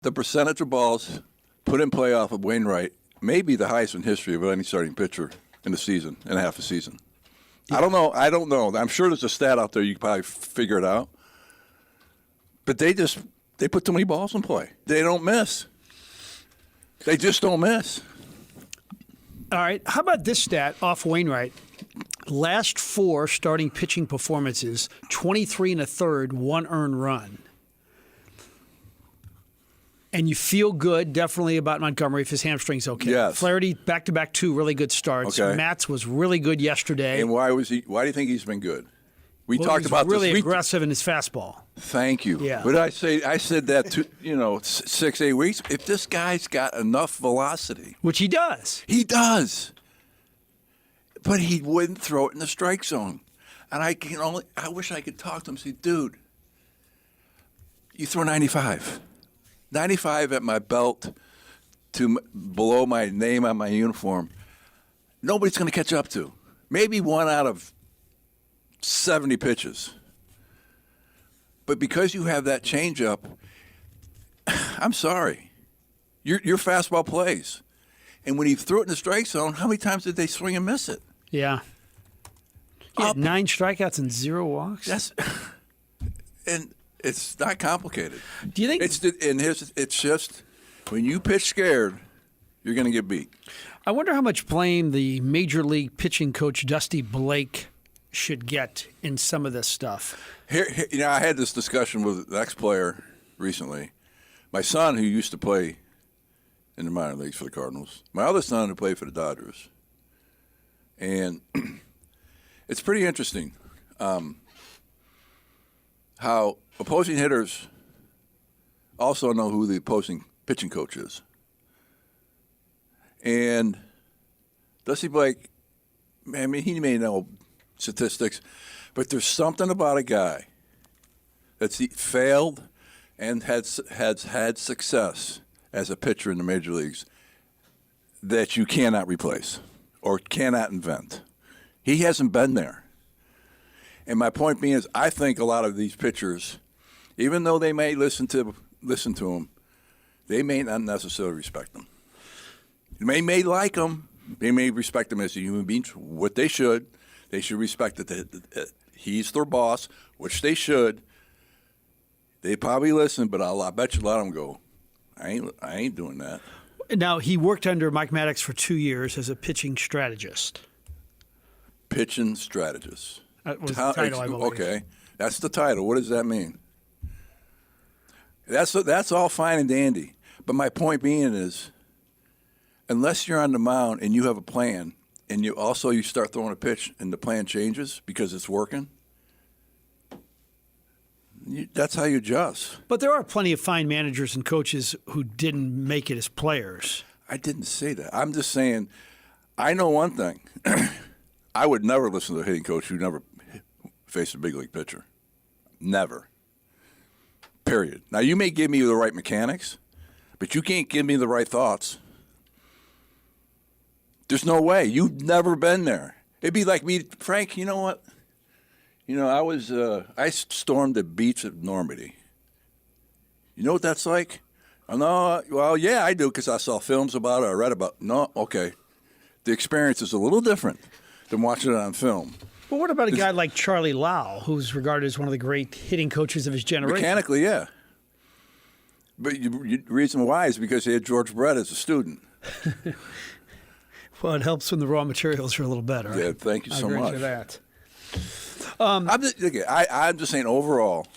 The percentage of balls put in play off of Wainwright may be the highest in history of any starting pitcher in the season, in half a season. Yeah. I don't know. I'm sure there's a stat out there. You can probably figure it out. But they put too many balls in play. They don't miss. They just don't miss. All right. How about this stat off Wainwright? Last 4 starting pitching performances, 23 1/3, 1 earned run. And you feel good, definitely, about Montgomery if his hamstring's okay. Yes. Flaherty, back-to-back 2 really good starts. Okay. Matz was really good yesterday. And why do you think he's been good? We Well, talked he's about really this. aggressive in his fastball. Thank you. Yeah. What did I say? I said that 6-8 weeks. If this guy's got enough velocity, Which he does. he does. But he wouldn't throw it in the strike zone. And I wish I could talk to him and say, dude, you throw 95. 95 at my belt to below my name on my uniform. Nobody's going to catch up to. Maybe 1 out of 70 pitches. But because you have that changeup, I'm sorry. Your fastball plays. And when he threw it in the strike zone, how many times did they swing and miss it? Yeah. He had 9 strikeouts and 0 walks. And it's not complicated. Do you think it's just when you pitch scared, you're going to get beat. I wonder how much blame the major league pitching coach Dusty Blake should get in some of this stuff. Here, I had this discussion with an ex-player recently. My son, who used to play in the minor leagues for the Cardinals. My other son, who played for the Dodgers. And it's pretty interesting how opposing hitters also know who the opposing pitching coach is. And Dusty Blake, I mean, he may know statistics, but there's something about a guy that's failed and has had success as a pitcher in the major leagues that you cannot replace or cannot invent. He hasn't been there. And my point being is I think a lot of these pitchers, even though they may listen to him, they may not necessarily respect him. They may like him. They may respect him as a human being, what they should. They should respect that he's their boss, which they should. They probably listen, but I bet you a lot of them go, I ain't doing that. Now, he worked under Mike Maddox for 2 years as a pitching strategist. Pitching strategist. That was the title, I believe. Okay, that's the title. What does that mean? That's all fine and dandy. But my point being is, unless you're on the mound and you have a plan, and you start throwing a pitch and the plan changes because it's working, that's how you adjust. But there are plenty of fine managers and coaches who didn't make it as players. I didn't say that. I'm just saying, I know one thing. I would never listen to a hitting coach who never faced a big league pitcher. Never. Period. Now, you may give me the right mechanics, but you can't give me the right thoughts. There's no way. You've never been there. It'd be like me, Frank, you know what? I stormed the beach at Normandy. You know what that's like? No, well, yeah, I do because I saw films about it. I read about it. No, okay. The experience is a little different than watching it on film. Well, what about a guy like Charlie Lau, who's regarded as one of the great hitting coaches of his generation? Mechanically, yeah. But the reason why is because he had George Brett as a student. Well, it helps when the raw materials are a little better. Yeah, thank you so much. I agree with that. I'm just saying overall,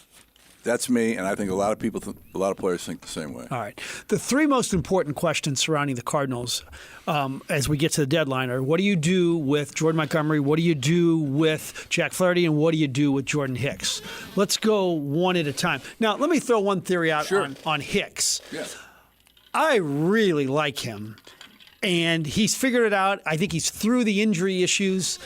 that's me, and I think a lot of players think the same way. All right. The 3 most important questions surrounding the Cardinals as we get to the deadline are, what do you do with Jordan Montgomery, what do you do with Jack Flaherty, and what do you do with Jordan Hicks? Let's go one at a time. Now, let me throw one theory out on Hicks. Yeah. I really like him, and he's figured it out. I think he's through the injury issues.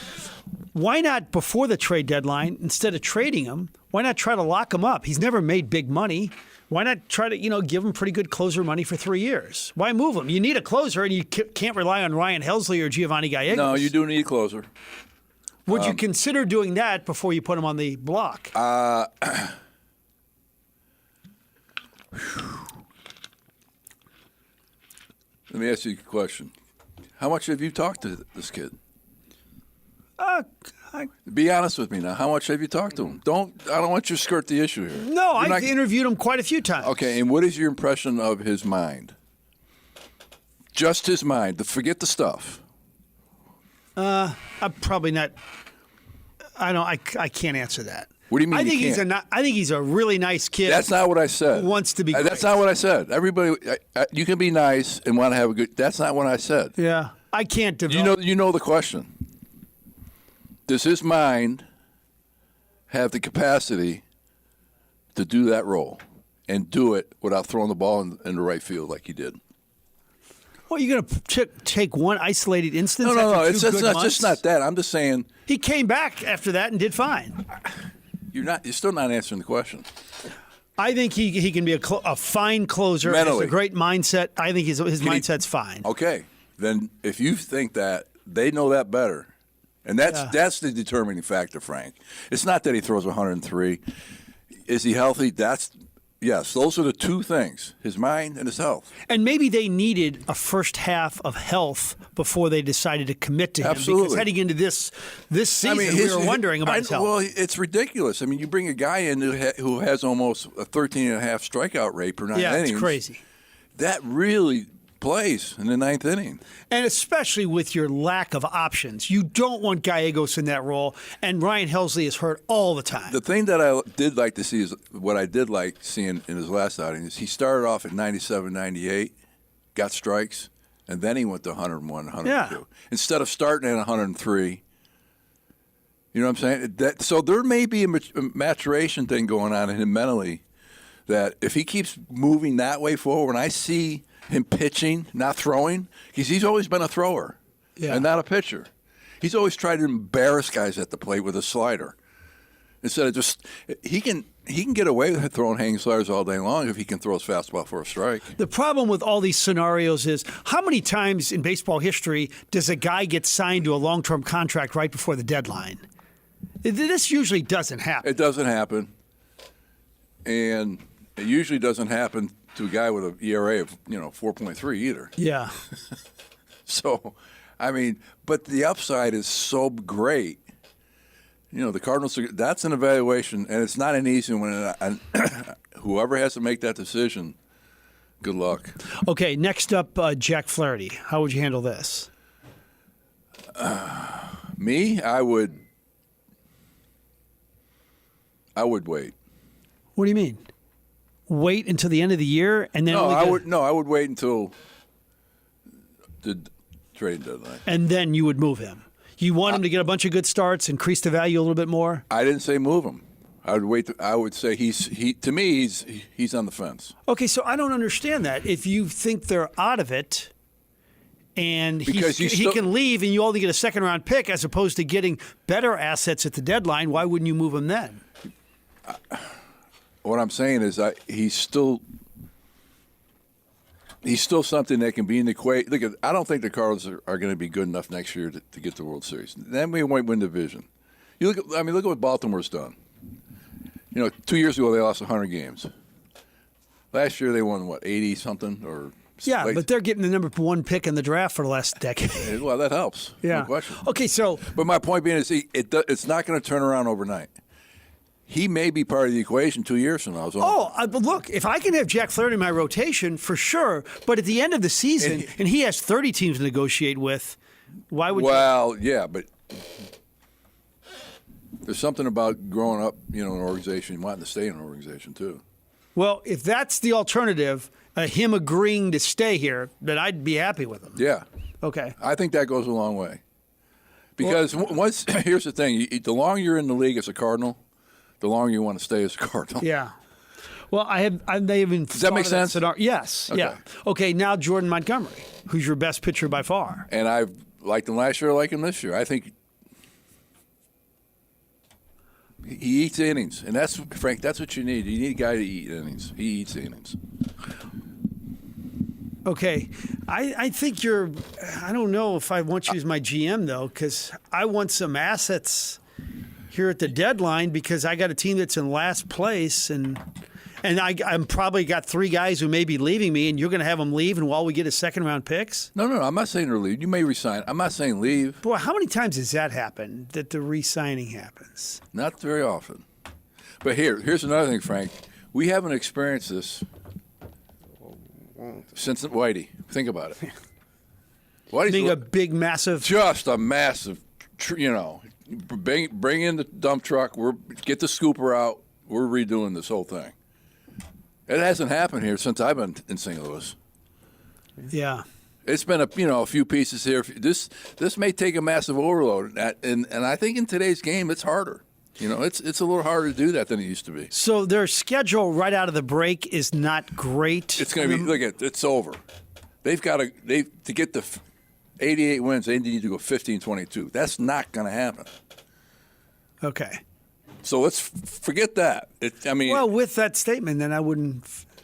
Why not, before the trade deadline, instead of trading him, why not try to lock him up? He's never made big money. Why not try to, give him pretty good closer money for 3 years? Why move him? You need a closer, and you can't rely on Ryan Helsley or Giovanni Gallegos. No, you do need a closer. Would you consider doing that before you put him on the block? Let me ask you a question. How much have you talked to this kid? Be honest with me now. How much have you talked to him? I don't want you to skirt the issue here. No, I've interviewed him quite a few times. Okay, and what is your impression of his mind? Just his mind. Forget the stuff. I'm probably not. I can't answer that. What do you mean? I think he's a really nice kid. That's not what I said. Who wants to be. That's not what I said. Everybody, you can be nice and want to have a good. That's not what I said. Yeah, I can't develop. You know the question. Does his mind have the capacity to do that role and do it without throwing the ball in the right field like he did? Well, you're going to take one isolated instance? No. It's just not that. I'm just saying he came back after that and did fine. You're still not answering the question. I think he can be a fine closer. Mentally. Has a great mindset. I think his mindset's fine. Okay, then if you think that, they know that better. And that's the determining factor, Frank. It's not that he throws 103. Is he healthy? Yes, those are the two things, his mind and his health. And maybe they needed a first half of health before they decided to commit to him. Absolutely. Because heading into this season, we were wondering about his health. Well, it's ridiculous. I mean, you bring a guy in who has almost a 13.5 strikeout rate per 9 innings. Yeah, it's crazy. That really plays in the 9th inning. And especially with your lack of options. You don't want Gallegos in that role, and Ryan Helsley is hurt all the time. The thing that I did like to see is what I did like seeing in his last outing is he started off at 97, 98, got strikes, and then he went to 101, 102. Yeah. Instead of starting at 103. You know what I'm saying? So there may be a maturation thing going on in him mentally that if he keeps moving that way forward, when I see him pitching, not throwing, because he's always been a thrower and not a pitcher. He's always tried to embarrass guys at the plate with a slider. Instead of just he can get away with throwing hanging sliders all day long if he can throw his fastball for a strike. The problem with all these scenarios is how many times in baseball history does a guy get signed to a long-term contract right before the deadline? This usually doesn't happen. It doesn't happen, and it usually doesn't happen to a guy with an ERA of 4.3 either. Yeah. So, I mean, but the upside is so great. The Cardinals, that's an evaluation, and it's not an easy one. And whoever has to make that decision, good luck. Okay, next up, Jack Flaherty. How would you handle this? Me, I would wait. What do you mean? Wait until the end of the year and then I would wait until the trade deadline. And then you would move him. You want him to get a bunch of good starts, increase the value a little bit more? I didn't say move him. I would wait. I would say he's on the fence. Okay, so I don't understand that. If you think they're out of it and he can leave and you only get a second-round pick as opposed to getting better assets at the deadline, why wouldn't you move him then? What I'm saying is he's still something that can be in the equation. Look, I don't think the Cardinals are going to be good enough next year to get the World Series. Then we might win the division. Look at what Baltimore's done. 2 years ago they lost 100 games. Last year they won 80-something or. Yeah, but they're getting the number 1 pick in the draft for the last decade. Well, that helps. Yeah. No question. Okay, so. But my point being is it's not going to turn around overnight. He may be part of the equation 2 years from now. But look, if I can have Jack Flaherty in my rotation, for sure. But at the end of the season, and he has 30 teams to negotiate with, why would yeah, but there's something about growing up, in an organization, and wanting to stay in an organization, too. Well, if that's the alternative, him agreeing to stay here, then I'd be happy with him. Yeah. Okay. I think that goes a long way. Because here's the thing. The longer you're in the league as a Cardinal, the longer you want to stay as a Cardinal. Yeah. Well, they even. Does that make sense? Yes. Okay. Yeah. Okay. Now Jordan Montgomery, who's your best pitcher by far, and I've liked him last year. I like him this year. I think he eats innings, and that's Frank. That's what you need. You need a guy to eat innings. He eats innings. Okay. I think you're. I don't know if I want you as my GM though, because I want some assets here at the deadline because I got a team that's in last place, and And I'm probably got 3 guys who may be leaving me, and you're going to have them leave, and while we get a second-round picks? No, I'm not saying they're leave. You may resign. I'm not saying leave. Boy, how many times has that happened, that the re-signing happens? Not very often. But here's another thing, Frank. We haven't experienced this since Whitey. Think about it. Whitey's Being a big, massive... just a massive, bring in the dump truck. Get the scooper out. We're redoing this whole thing. It hasn't happened here since I've been in St. Louis. Yeah. It's been a few pieces here. This may take a massive overload, and I think in today's game it's harder. It's a little harder to do that than it used to be. So their schedule right out of the break is not great. It's going to be it's over. They've got to get the 88 wins. They need to go 15-22. That's not going to happen. Okay. So let's forget that. Well, with that statement, then I wouldn't.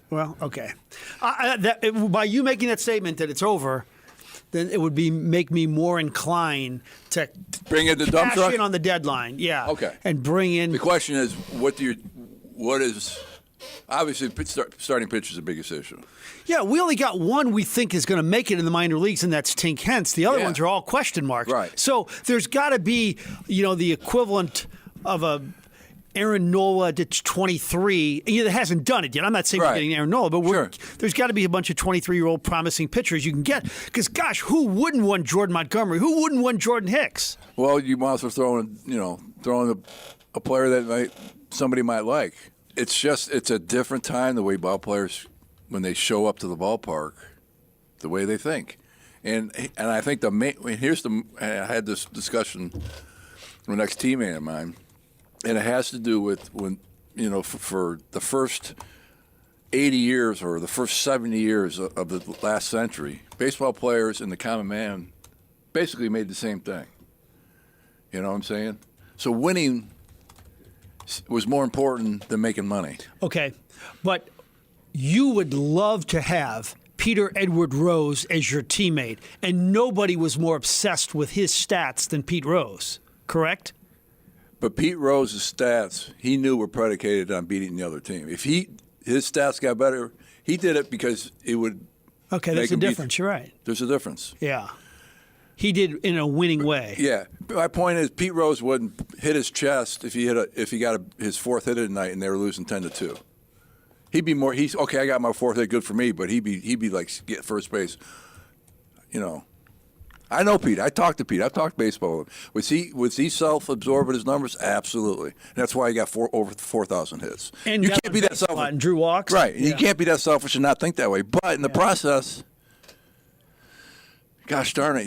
Well, okay. By you making that statement that it's over, then it would make me more inclined to bring in the dump truck, cash in on the deadline. Yeah. Okay. And bring in. The question is, what is obviously starting pitch is the biggest issue. Yeah, we only got one we think is going to make it in the minor leagues, and that's Tink Hence. The other ones are all question marks. Right. So there's got to be, the equivalent of a Aaron Nola that's 23. That hasn't done it yet. I'm not saying we're getting Aaron Nola, but there's got to be a bunch of 23-year-old promising pitchers you can get. Because, gosh, who wouldn't want Jordan Montgomery? Who wouldn't want Jordan Hicks? Well, you might as well throw in a player that somebody might like. It's a different time the way ball players, when they show up to the ballpark, the way they think. And I think I had this discussion with an ex-teammate of mine. And it has to do with when, for the first 80 years or the first 70 years of the last century, baseball players and the common man basically made the same thing. You know what I'm saying? So winning was more important than making money. Okay. But you would love to have Peter Edward Rose as your teammate, and nobody was more obsessed with his stats than Pete Rose, correct? But Pete Rose's stats, he knew were predicated on beating the other team. If his stats got better, he did it because it would. Okay, there's a difference. You're right. There's a difference. Yeah, he did in a winning way. Yeah, my point is, Pete Rose wouldn't hit his chest if he got his fourth hit at night and they were losing 10-2. He'd be more. He's okay. I got my fourth hit, good for me. But he'd be like get first base. I know Pete. I talked to Pete. I've talked baseball. Was he self-absorbed with his numbers? Absolutely. And that's why he got over 4,000 hits. And you can't be that selfish. And drew walks. Right. Yeah. You can't be that selfish and not think that way. But in the process, gosh darn it,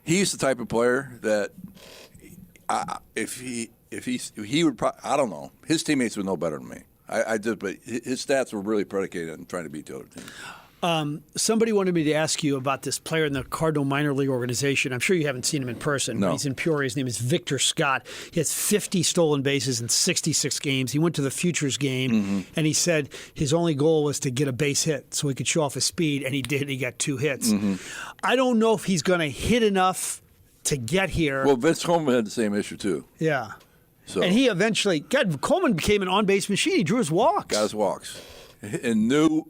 he's the type of player that if he would, I don't know, his teammates would know better than me. I did, but his stats were really predicated on trying to beat the other team. Somebody wanted me to ask you about this player in the Cardinal minor league organization. I'm sure you haven't seen him in person. No. He's in Peoria. His name is Victor Scott. He has 50 stolen bases in 66 games. He went to the Futures game, and he said his only goal was to get a base hit so he could show off his speed, and he did. He got 2 hits. I don't know if he's going to hit enough to get here. Well, Vince Coleman had the same issue, too. Yeah. So. And he eventually, Coleman became an on-base machine. He drew his walks. Got his walks. And knew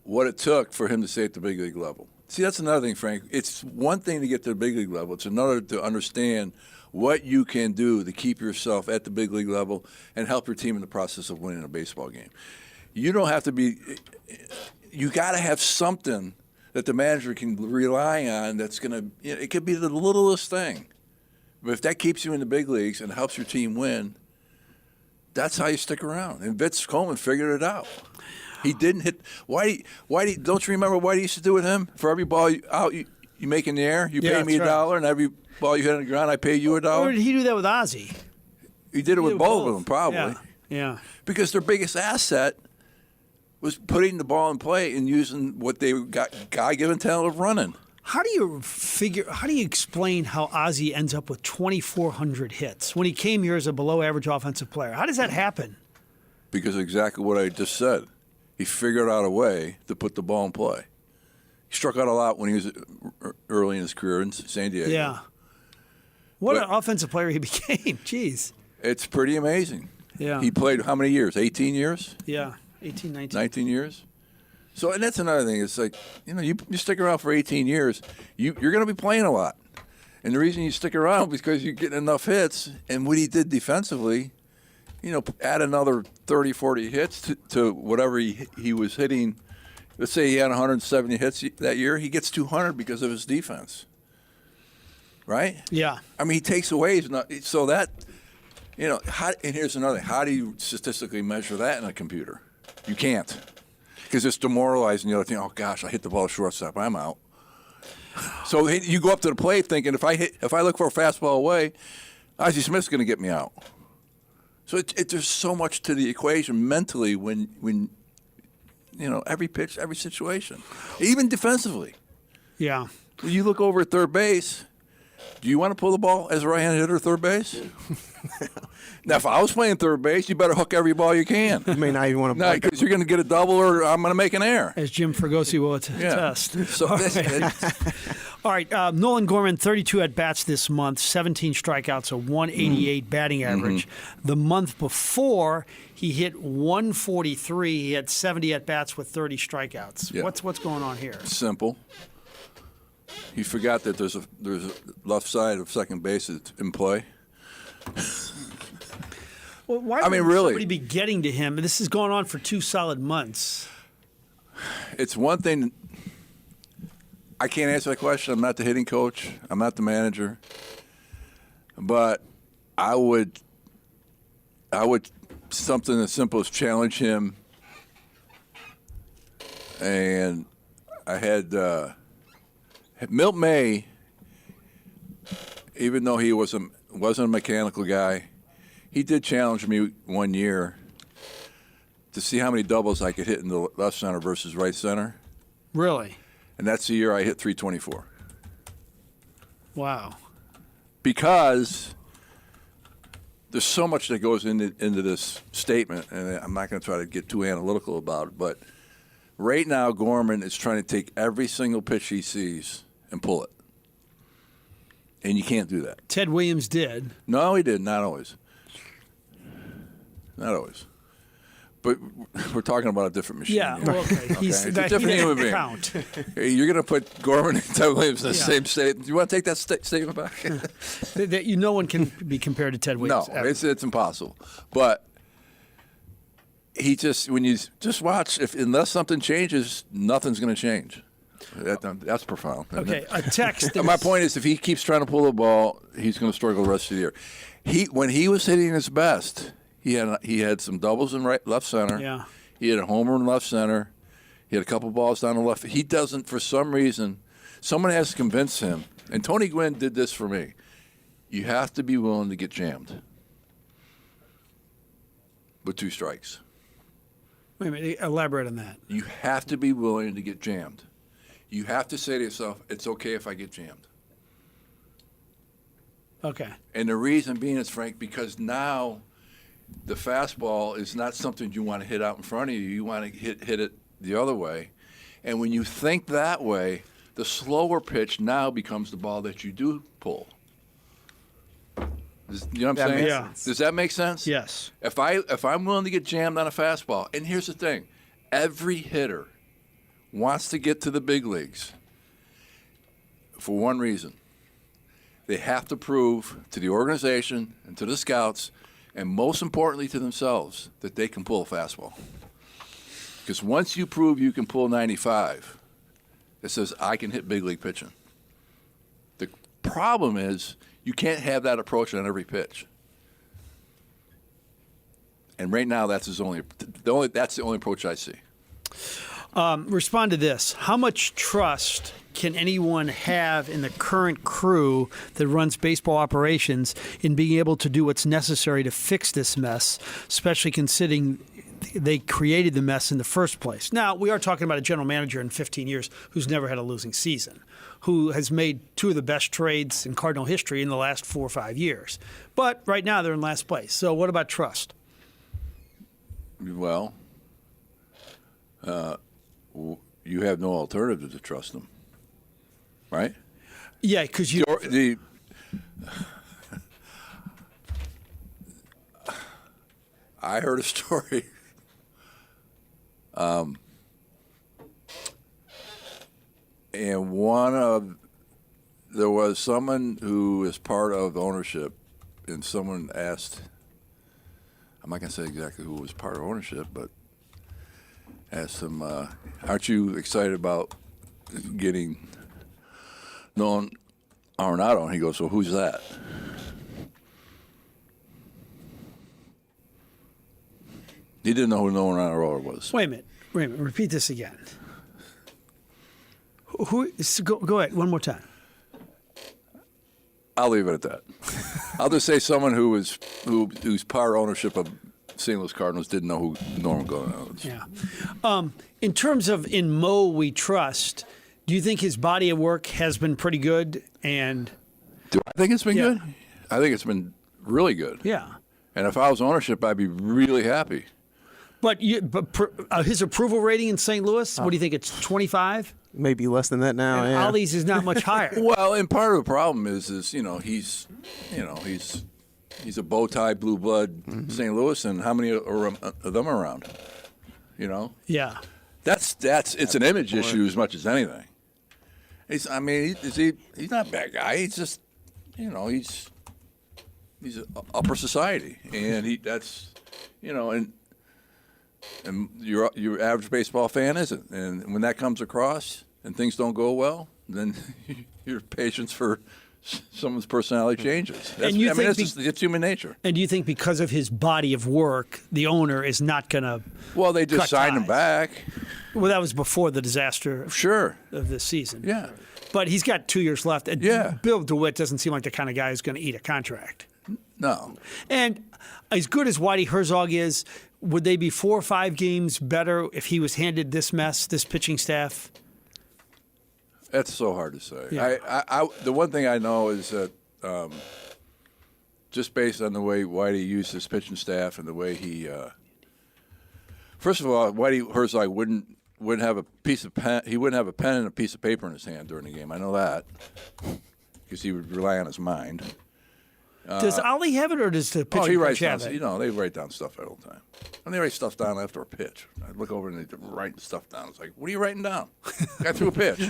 what it took for him to stay at the big league level. See, that's another thing, Frank. It's one thing to get to the big league level. It's another to understand what you can do to keep yourself at the big league level and help your team in the process of winning a baseball game. You don't have to be – you got to have something that the manager can rely on that's going to – it could be the littlest thing. But if that keeps you in the big leagues and helps your team win, that's how you stick around. And Vince Coleman figured it out. He didn't hit. Whitey, don't you remember what he used to do with him? For every ball you make in the air, you pay me $1, and every ball you hit on the ground, I pay you $1. Or did he do that with Ozzie? He did it with both of them, probably. Yeah. Because their biggest asset was putting the ball in play and using what they got God-given talent of running. How do you explain how Ozzie ends up with 2,400 hits when he came here as a below-average offensive player? How does that happen? Because exactly what I just said. He figured out a way to put the ball in play. He struck out a lot when he was early in his career in San Diego. Yeah. What an offensive player he became. Jeez. It's pretty amazing. Yeah. He played how many years? 18 years? Yeah, 18, 19. 19 years? So, and that's another thing. It's like, you stick around for 18 years, you're going to be playing a lot. And the reason you stick around is because you're getting enough hits. And what he did defensively, add another 30, 40 hits to whatever he was hitting. Let's say he had 170 hits that year. He gets 200 because of his defense. Right? Yeah. I mean, he takes away. So that, and here's another thing. How do you statistically measure that in a computer? You can't. Because it's demoralizing. The other thing, oh, gosh, I hit the ball shortstop. I'm out. So you go up to the plate thinking, if I look for a fastball away, Ozzie Smith's going to get me out. So there's so much to the equation mentally when every pitch, every situation, even defensively. Yeah. When you look over at third base, do you want to pull the ball as a right-handed hitter at third base? Now, if I was playing third base, you better hook every ball you can. You may not even want to No, because you're going to get a double or I'm going to make an error. As Jim Fregosi will attest. So All right, Nolan Gorman, 32 at-bats this month, 17 strikeouts, a 188 batting average. The month before, he hit 143. He had 70 at-bats with 30 strikeouts. Yeah. What's going on here? simple. He forgot that there's a left side of second base that's in play. Well, why would somebody be getting to him? This has gone on for 2 solid months. It's one thing. I can't answer that question. I'm not the hitting coach. I'm not the manager. But I would something as simple as challenge him. And I had Milt May, even though he wasn't a mechanical guy, he did challenge me one year to see how many doubles I could hit in the left center versus right center. Really? And that's the year I hit 324. Wow. Because there's so much that goes into this statement, and I'm not going to try to get too analytical about it, but right now Gorman is trying to take every single pitch he sees and pull it. And you can't do that. Ted Williams did. No, he did. Not always. Not always. But we're talking about a different machine. Yeah, here. well, okay. It's a different human being. Count. Hey, you're going to put Gorman and Ted Williams in the same statement. Do you want to take that statement back? No one can be compared to Ted Williams. No, it's impossible. But when you just watch, unless something changes, nothing's going to change. That's profound. Okay, a text. My point is, if he keeps trying to pull the ball, he's going to struggle the rest of the year. When he was hitting his best, he had some doubles in left center. Yeah. He had a homer in left center. He had a couple balls down the left. He doesn't, for some reason, someone has to convince him. And Tony Gwynn did this for me. You have to be willing to get jammed with 2 strikes. Wait a minute, elaborate on that. You have to be willing to get jammed. You have to say to yourself, it's okay if I get jammed. Okay. And the reason being is, Frank, because now the fastball is not something you want to hit out in front of you. You want to hit it the other way. And when you think that way, the slower pitch now becomes the ball that you do pull. You know what I'm saying? Yeah. Does that make sense? Yes. If I'm willing to get jammed on a fastball, and here's the thing, every hitter wants to get to the big leagues for one reason. They have to prove to the organization and to the scouts, and most importantly to themselves, that they can pull a fastball. Because once you prove you can pull 95, it says, I can hit big league pitching. The problem is you can't have that approach on every pitch. And right now, that's the only approach I see. Respond to this. How much trust can anyone have in the current crew that runs baseball operations in being able to do what's necessary to fix this mess, especially considering they created the mess in the first place? Now, we are talking about a general manager in 15 years who's never had a losing season, who has made 2 of the best trades in Cardinal history in the last 4 or 5 years. But right now, they're in last place. So what about trust? Well, you have no alternative to trust them, right? Yeah, because I heard a story. And there was someone who is part of ownership, and someone asked, I'm not going to say exactly who was part of ownership, but asked him, aren't you excited about getting known Arenado? And he goes, well, who's that? He didn't know who Nolan Arenado was. Wait a minute. Repeat this again. Go ahead, one more time. I'll leave it at that. I'll just say someone who's part ownership of St. Louis Cardinals didn't know who Norman Arenado was. Yeah. In terms of in Mo we trust, do you think his body of work has been pretty good? And do I think it's been good? I think it's been really good. Yeah. And if I was ownership, I'd be really happy. But his approval rating in St. Louis, what do you think? It's 25? Maybe less than that now. And Ollie's is not much higher. Well, and part of the problem is he's a bow tie blue blood St. Louis, and how many of them are around? Yeah. That's it's an image issue as much as anything. He's not a bad guy. He's just he's upper society, and and your average baseball fan isn't. And when that comes across and things don't go well, then your patience for someone's personality changes. It's human nature. And do you think because of his body of work, the owner is not going to? Well, they just signed him back. Well, that was before the disaster. Sure. Of this season. Yeah. But he's got 2 years left. And yeah. Bill DeWitt doesn't seem like the kind of guy who's going to eat a contract. No. And as good as Whitey Herzog is, would they be 4 or 5 games better if he was handed this mess, this pitching staff? That's so hard to say. Yeah. The one thing I know is that just based on the way Whitey used his pitching staff and the way he, first of all, Whitey Herzog wouldn't have a piece of pen. He wouldn't have a pen and a piece of paper in his hand during the game. I know that because he would rely on his mind. Does Ollie have it, or does the pitching he coach writes have down. it? They write down stuff all the time. And they write stuff down after a pitch. I look over and they're writing stuff down. It's like, what are you writing down? The guy threw a pitch.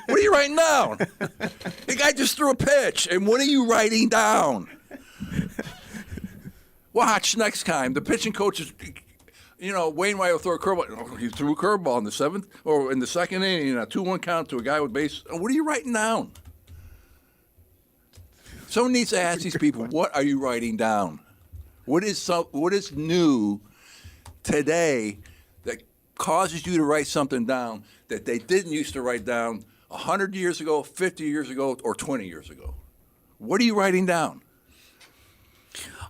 What are you writing down? The guy just threw a pitch. And what are you writing down? Watch next time. The pitching coach is, Wainwright will throw a curveball. He threw a curveball in the seventh or in the second inning, a 2-1 count to a guy with base. What are you writing down? Someone needs to ask these people, what are you writing down? What is new today that causes you to write something down that they didn't used to write down 100 years ago, 50 years ago, or 20 years ago? What are you writing down?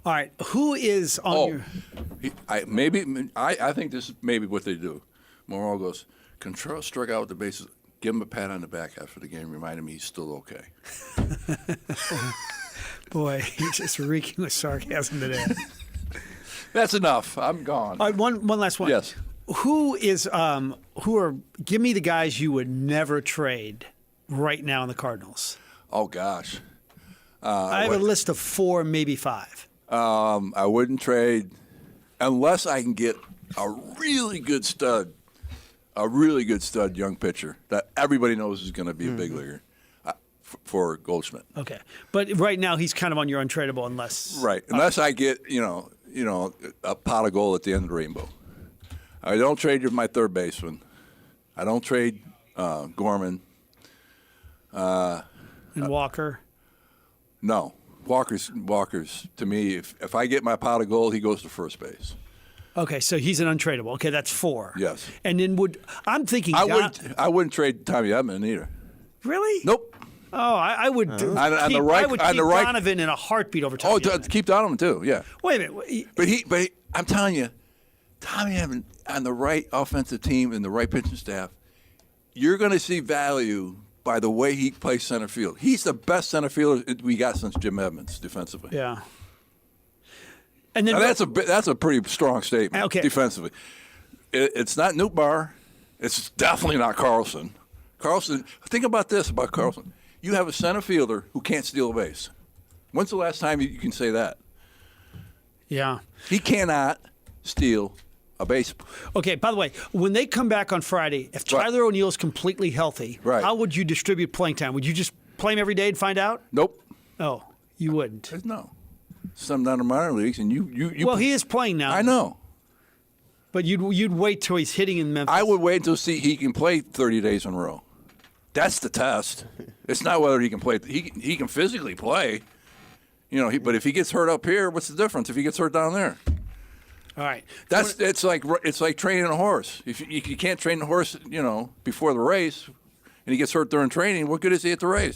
All right. Who is on your... I think this is maybe what they do. Morale goes, Contreras struck out with the bases. Give him a pat on the back after the game, reminding me he's still okay. Boy, he's just reeking with sarcasm today. That's enough. I'm gone. All right, one last one. Yes. Give me the guys you would never trade right now in the Cardinals. Oh, gosh. I have a list of 4, maybe 5. I wouldn't trade unless I can get a really good stud young pitcher that everybody knows is going to be a big leaguer for Goldschmidt. Okay, but right now he's kind of on your untradeable unless I get a pot of gold at the end of the rainbow. I don't trade my third baseman. I don't trade Gorman. And Walker. No, Walker's to me. If I get my pot of gold, he goes to first base. Okay, so he's an untradeable. Okay, that's 4. Yes. And then I'm thinking I wouldn't trade Tommy Edman either. Really? Nope. Oh, I would. On the right, I would keep Donovan in a heartbeat over Tommy. Keep Donovan too. Yeah. Wait a minute. But I'm telling you, Tommy Edman on the right offensive team and the right pitching staff, you're going to see value by the way he plays center field. He's the best center fielder we got since Jim Edmonds defensively. Yeah. And then that's a pretty strong statement. Okay. Defensively. It's not Nootbaar. It's definitely not Carlson. Think about this about Carlson. You have a center fielder who can't steal a base. When's the last time you can say that? Yeah. He cannot steal a base. Okay, by the way, when they come back on Friday, if Tyler O'Neill's completely healthy, how would you distribute playing time? Would you just play him every day and find out? Nope. Oh, you wouldn't. No. Some down in the minor leagues, and you. Well, he is playing now. I know. But you'd wait till he's hitting in Memphis. I would wait until he can play 30 days in a row. That's the test. It's not whether he can play. He can physically play, but if he gets hurt up here, what's the difference if he gets hurt down there? All right. It's like training a horse. If you can't train the horse, before the race, and he gets hurt during training, what good is he at the race?